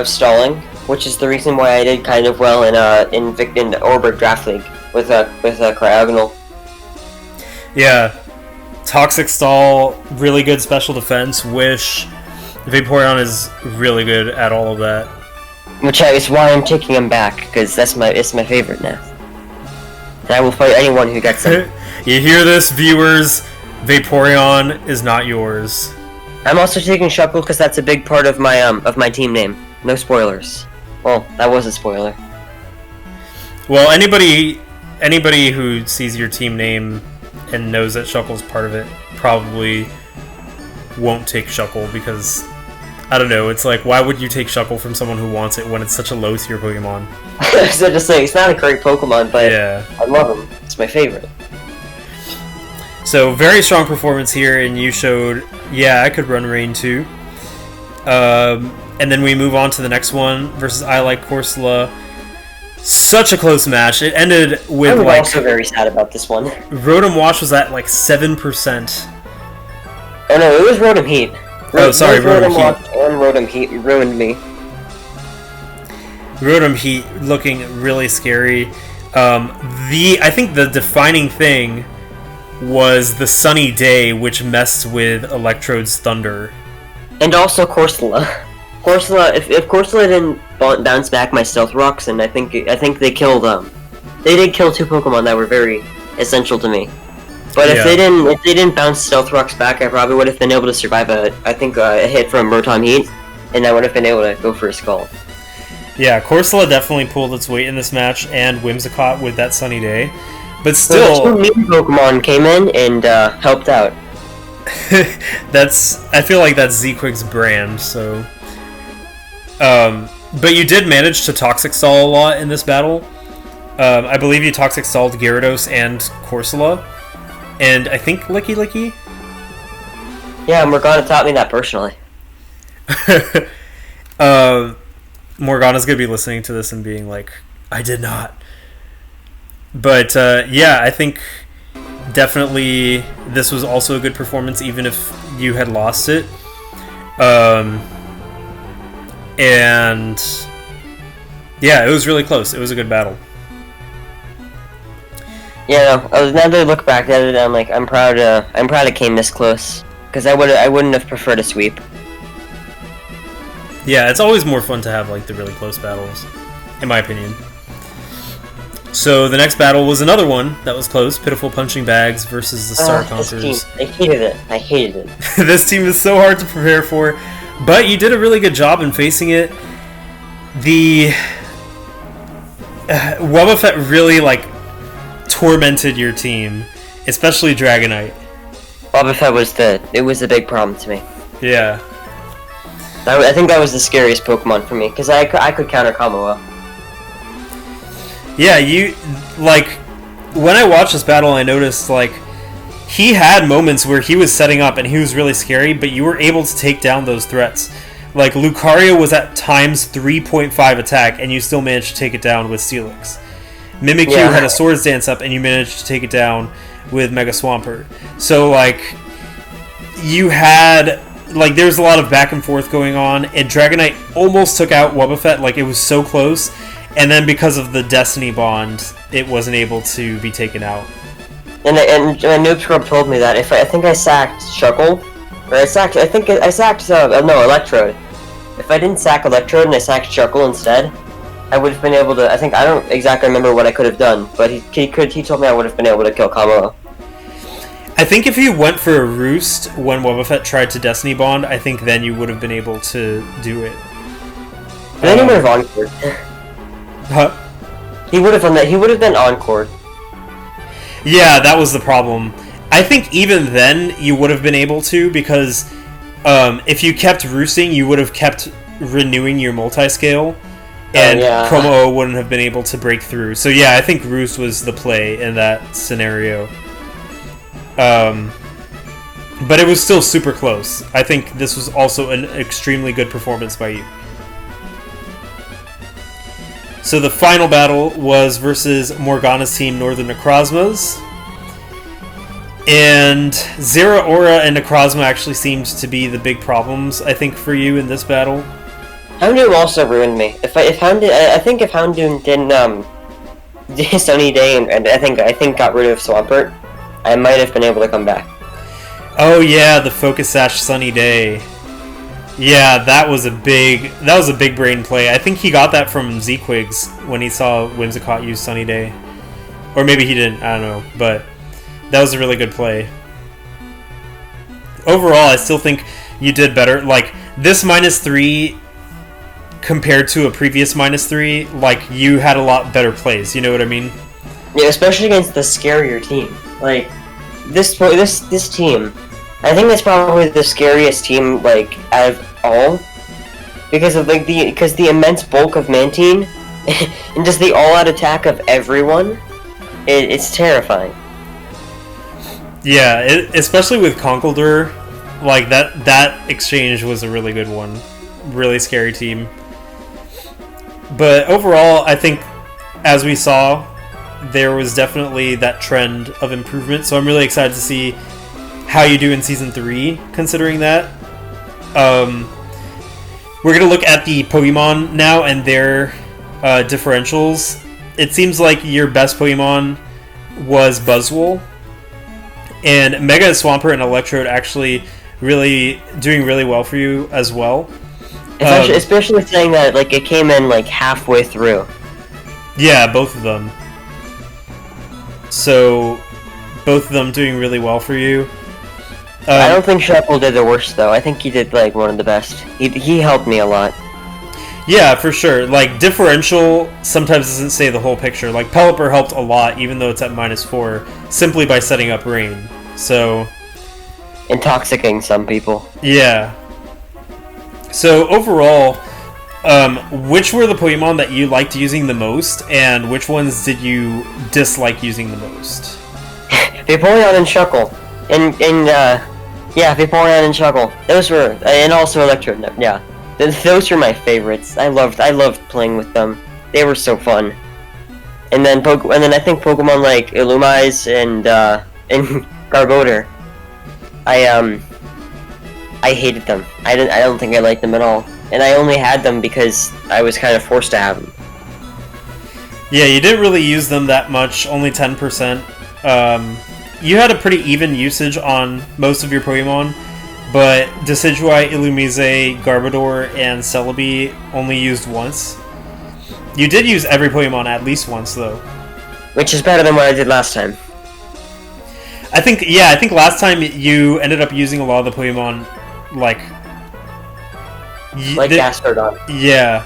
Speaker 2: stalling, which is the reason why I did kind of well in the Orbit Draft League with Cryogonal.
Speaker 1: Yeah, Toxic Stall, really good special defense. Wish. Vaporeon is really good at all of that.
Speaker 2: Which is why I'm taking him back, because it's my favorite now. And I will fight anyone who gets him.
Speaker 1: You hear this, viewers? Vaporeon is not yours.
Speaker 2: I'm also taking Shuckle because that's a big part of my team name. No spoilers. Well, that was a spoiler.
Speaker 1: Well, anybody who sees your team name and knows that Shuckle's part of it probably won't take Shuckle, because I don't know, it's like, why would you take Shuckle from someone who wants it when it's such a low tier Pokemon?
Speaker 2: I was just saying, it's not a great Pokemon, but yeah. I love him. It's my favorite.
Speaker 1: So, very strong performance here, and you showed, yeah, I could run Rain too. And then we move on to the next one versus I Like Corsola. Such a close match. It ended with,
Speaker 2: I'm also very sad about this one.
Speaker 1: Rotom Wash was at like 7%.
Speaker 2: Oh no, it was Rotom Heat.
Speaker 1: Oh, sorry, Rotom Heat.
Speaker 2: And Rotom Heat ruined me.
Speaker 1: Rotom Heat looking really scary. I think the defining thing was the sunny day, which messed with Electrode's Thunder.
Speaker 2: And also Corsola. If Corsola didn't bounce back my Stealth Rocks, and I think they killed did kill 2 Pokemon that were very essential to me. But if they didn't bounce Stealth Rocks back, I probably would have been able to survive a hit from Rotom Heat, and I would have been able to go for a Skull.
Speaker 1: Yeah, Corsola definitely pulled its weight in this match, and Whimsicott with that Sunny Day. But still...
Speaker 2: So 2 mean Pokemon came in and helped out.
Speaker 1: I feel like that's Z-Quig's brand, so... but you did manage to Toxic Stall a lot in this battle. I believe you Toxic Stalled Gyarados and Corsola. And I think Licky Licky?
Speaker 2: Yeah, Morgana taught me that personally.
Speaker 1: Morgana's gonna be listening to this and being like, I did not. But yeah, I think definitely this was also a good performance, even if you had lost it. And yeah, it was really close. It was a good battle.
Speaker 2: Yeah, no, now that I look back at it, I'm like, I'm proud it came this close, because I wouldn't have preferred a sweep.
Speaker 1: Yeah, it's always more fun to have like the really close battles, in my opinion. So the next battle was another one that was close: Pitiful Punching Bags versus the Star Conquerors.
Speaker 2: This team, I hated it.
Speaker 1: This team is so hard to prepare for, but you did a really good job in facing it. The Wobbuffet really tormented your team, especially Dragonite.
Speaker 2: Wobbuffet was the big problem to me.
Speaker 1: Yeah.
Speaker 2: I think that was the scariest Pokemon for me, because I could counter combo well.
Speaker 1: Yeah, when I watched this battle, I noticed, he had moments where he was setting up and he was really scary, but you were able to take down those threats. Like, Lucario was at times 3.5 attack, and you still managed to take it down with Steelix. Mimikyu had a Swords Dance up, and you managed to take it down with Mega Swampert. So, you had... there's a lot of back and forth going on, and Dragonite almost took out Wobbuffet, it was so close, and then because of the Destiny Bond, it wasn't able to be taken out.
Speaker 2: And Noob Scrub told me that I think I sacked Shuckle, or I sacked Electrode. If I didn't sack Electrode and I sacked Shuckle instead, I would have been able to, I don't exactly remember what I could have done, but he told me I would have been able to kill Kamala.
Speaker 1: I think if you went for a Roost when Wobbuffet tried to Destiny Bond, I think then you would have been able to do it.
Speaker 2: Then he would have Encored.
Speaker 1: Huh?
Speaker 2: He would have done that. He would have been Encored.
Speaker 1: Yeah, that was the problem. I think even then you would have been able to, because if you kept roosting, you would have kept renewing your multi-scale, and Promo wouldn't have been able to break through. So yeah, I think Roost was the play in that scenario. But it was still super close. I think this was also an extremely good performance by you. So the final battle was versus Morgana's team, Northern Necrozmas. And Zeraora and Necrozma actually seemed to be the big problems, I think, for you in this battle.
Speaker 2: Houndoom also ruined me. I think if Houndoom didn't Sunny Day and I think got rid of Swampert, I might have been able to come back.
Speaker 1: Oh yeah, the Focus Sash Sunny Day. Yeah, that was a big brain play. I think he got that from Z-Quigs when he saw Whimsicott use Sunny Day. Or maybe he didn't, I don't know, but that was a really good play. Overall, I still think you did better. This -3 compared to a previous -3, you had a lot better plays, you know what I mean?
Speaker 2: Yeah, especially against the scarier team. This team, I think that's probably the scariest team, out of all, because of the immense bulk of Mantine, and just the all-out attack of everyone. It's terrifying.
Speaker 1: Yeah, especially with Conkeldurr, that exchange was a really good one. Really scary team. But overall, I think, as we saw, there was definitely that trend of improvement, so I'm really excited to see how you do in Season 3, considering that. We're going to look at the Pokemon now and their differentials. It seems like your best Pokemon was Buzzwole, and Mega Swampert and Electrode actually doing really well for you as well.
Speaker 2: Especially saying that it came in halfway through.
Speaker 1: Yeah, both of them. So both of them doing really well for you.
Speaker 2: I don't think Shuckle did the worst though. I think he did like one of the best. He helped me a lot.
Speaker 1: Yeah, for sure. Like differential sometimes doesn't say the whole picture. Like Pelipper helped a lot, even though it's at -4, simply by setting up rain. So
Speaker 2: intoxicating some people.
Speaker 1: Yeah. So overall, which were the Pokemon that you liked using the most, and which ones did you dislike using the most?
Speaker 2: Vaporeon and Shuckle, Vaporeon and Shuckle. Those were, and also Electrode. Yeah, those were my favorites. I loved playing with them. They were so fun. And then I think Pokemon like Illumise and Garbodor. I hated them. I don't think I liked them at all. And I only had them because I was kind of forced to have them.
Speaker 1: Yeah, you didn't really use them that much, only 10%. You had a pretty even usage on most of your Pokemon, but Decidueye, Illumise, Garbodor, and Celebi only used once. You did use every Pokemon at least once, though.
Speaker 2: Which is better than what I did last time.
Speaker 1: I think last time you ended up using a lot of the Pokemon, like
Speaker 2: Gastrodon.
Speaker 1: Yeah.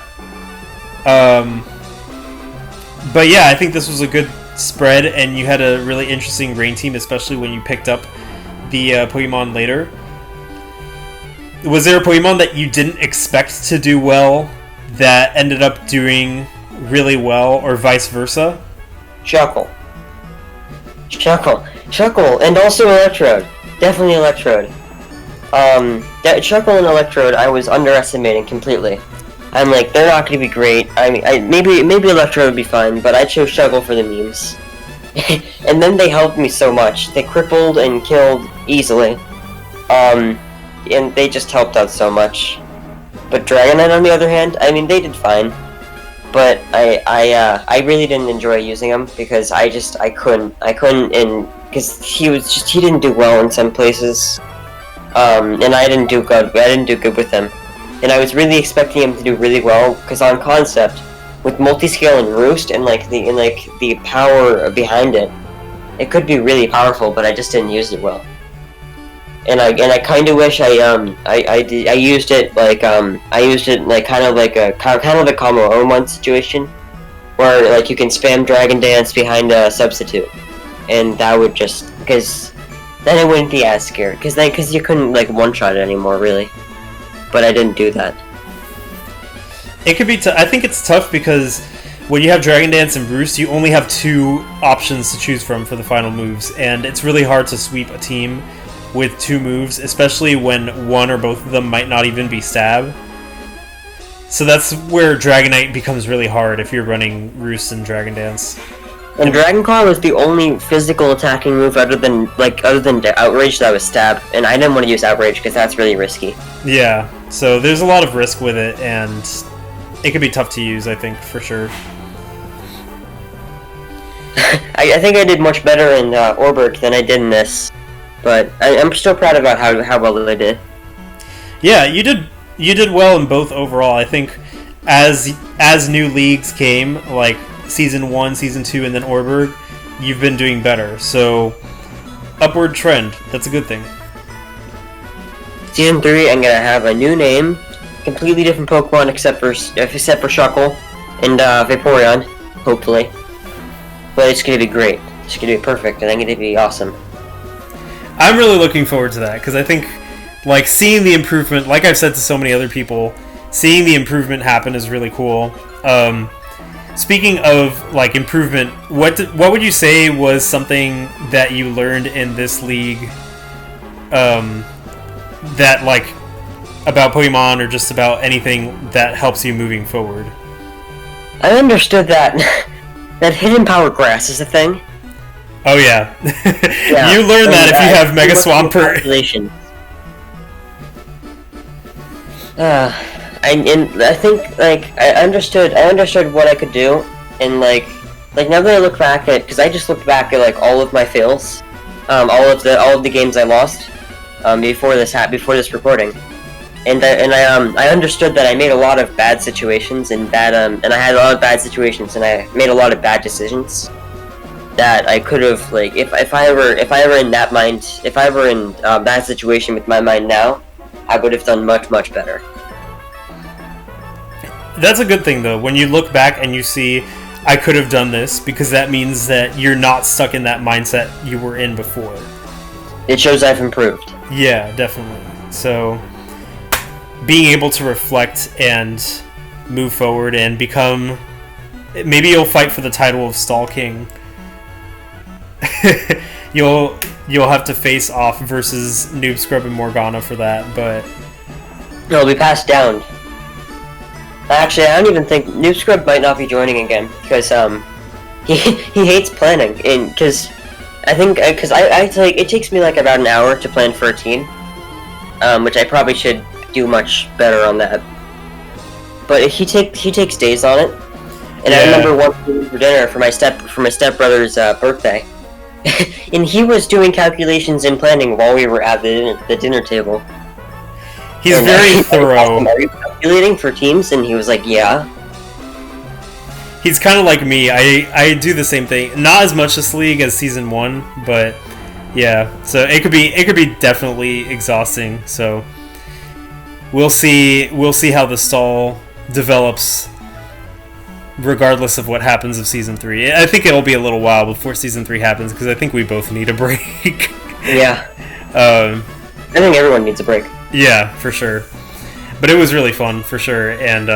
Speaker 1: But yeah, I think this was a good spread, and you had a really interesting rain team, especially when you picked up the Pokemon later. Was there a Pokemon that you didn't expect to do well that ended up doing really well, or vice versa?
Speaker 2: Shuckle, and also Electrode. Definitely Electrode. Shuckle and Electrode, I was underestimating completely. I'm like, they're not going to be great. I mean, maybe Electrode would be fine, but I chose Shuckle for the memes. And then they helped me so much. They crippled and killed easily. And they just helped out so much. But Dragonite, on the other hand, I mean, they did fine. But I really didn't enjoy using him because I couldn't, and because he didn't do well in some places. And I didn't do good with him. And I was really expecting him to do really well, because on concept, with multiscale and Roost and the power behind it, it could be really powerful, but I just didn't use it well. And I kind of wish I used it like kind of like a Kamo Omon situation, where like you can spam Dragon Dance behind a substitute, and that would just, because then it wouldn't be as scared, because you couldn't like one-shot it anymore really. But I didn't do that.
Speaker 1: It could be. I think it's tough because when you have Dragon Dance and Roost, you only have 2 options to choose from for the final moves, and it's really hard to sweep a team with 2 moves, especially when one or both of them might not even be stab. So that's where Dragonite becomes really hard if you're running Roost and Dragon Dance.
Speaker 2: And Dragon Claw was the only physical attacking move other than Outrage that was stab, and I didn't want to use Outrage because that's really risky.
Speaker 1: Yeah, so there's a lot of risk with it, and it could be tough to use, I think, for sure.
Speaker 2: I think I did much better in Orberg than I did in this, but I'm still proud about how well I did.
Speaker 1: Yeah, you did well in both overall. I think as new leagues came, like Season 1, Season 2, and then Orberg, you've been doing better. So, upward trend. That's a good thing.
Speaker 2: Season 3, I'm gonna have a new name, completely different Pokemon except for Shuckle and Vaporeon, hopefully. But it's gonna be great. It's gonna be perfect, and I'm gonna be awesome.
Speaker 1: I'm really looking forward to that, because I think, like, seeing the improvement, like I've said to so many other people, seeing the improvement happen is really cool. Speaking of like improvement, what would you say was something that you learned in this league, that like about Pokemon or just about anything that helps you moving forward?
Speaker 2: I understood that that hidden power grass is a thing.
Speaker 1: Oh yeah,
Speaker 2: Yeah.
Speaker 1: You learn that if you have Mega Swampert.
Speaker 2: I think like I understood what I could do, and like now that I look back at, because I just looked back at like all of my fails, all of the games I lost, before this recording, and I understood that I made a lot of bad situations and I had a lot of bad situations and I made a lot of bad decisions, that I could have, like, if I were in that mind, if I were in that situation with my mind now, I would have done much, much better.
Speaker 1: That's a good thing, though, when you look back and you see, I could have done this, because that means that you're not stuck in that mindset you were in before.
Speaker 2: It shows I've improved.
Speaker 1: Yeah, definitely. So, being able to reflect and move forward and become... Maybe you'll fight for the title of Stall King. You'll have to face off versus Noob Scrub and Morgana for that, but...
Speaker 2: It'll be passed down. Actually, I don't even think... Noob Scrub might not be joining again, because, he hates planning, and, because... I think, because it takes me, like, about an hour to plan for a team, which I probably should do much better on that. But he takes days on it, and yeah. I remember one for dinner for my stepbrother's birthday, and he was doing calculations and planning while we were at the dinner table.
Speaker 1: He's very thorough.
Speaker 2: Are you calculating for teams? And he was like, yeah.
Speaker 1: He's kind of like me. I do the same thing. Not as much this league as Season 1, but yeah. So it could be definitely exhausting. So we'll see how the stall develops regardless of what happens of Season 3. I think it'll be a little while before Season 3 happens, because I think we both need a break.
Speaker 2: Yeah. I think everyone needs a break.
Speaker 1: Yeah, for sure. But it was really fun, for sure, and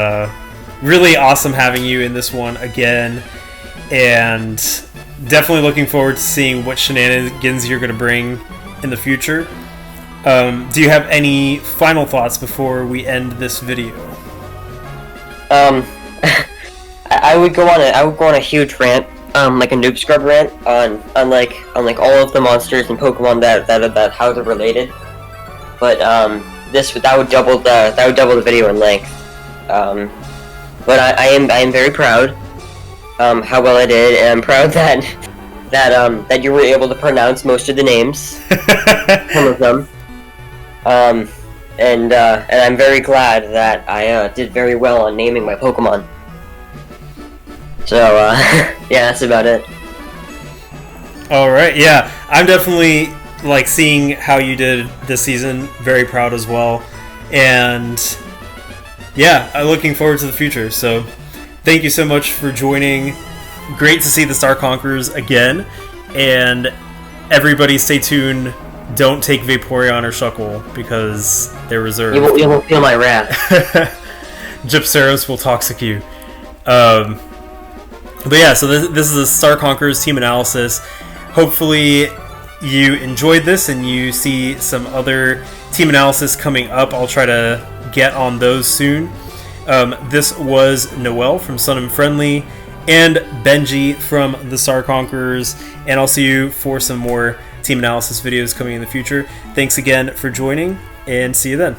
Speaker 1: really awesome having you in this one again, and definitely looking forward to seeing what shenanigans you're going to bring in the future. Do you have any final thoughts before we end this video?
Speaker 2: I would go on a huge rant, like a Noob Scrub rant on all of the monsters and Pokemon that how they're related. But that would double the video in length. But I am very proud how well I did, and I'm proud that you were able to pronounce most of the names, some of them. And I'm very glad that I did very well on naming my Pokemon. So yeah, that's about it.
Speaker 1: All right, yeah, I'm definitely like seeing how you did this season. Very proud as well, and yeah, I'm looking forward to the future. So thank you so much for joining. Great to see the Star Conquerors again, and everybody stay tuned. Don't take Vaporeon or Shuckle because they're reserved.
Speaker 2: You won't feel my wrath.
Speaker 1: Gypceros will toxic you. But yeah, so this is the Star Conquerors team analysis. Hopefully you enjoyed this and you see some other team analysis coming up. I'll try to get on those soon. This was Noel from Sun and Friendly and Benji from the Star Conquerors, and I'll see you for some more team analysis videos coming in the future. Thanks again for joining, and see you then.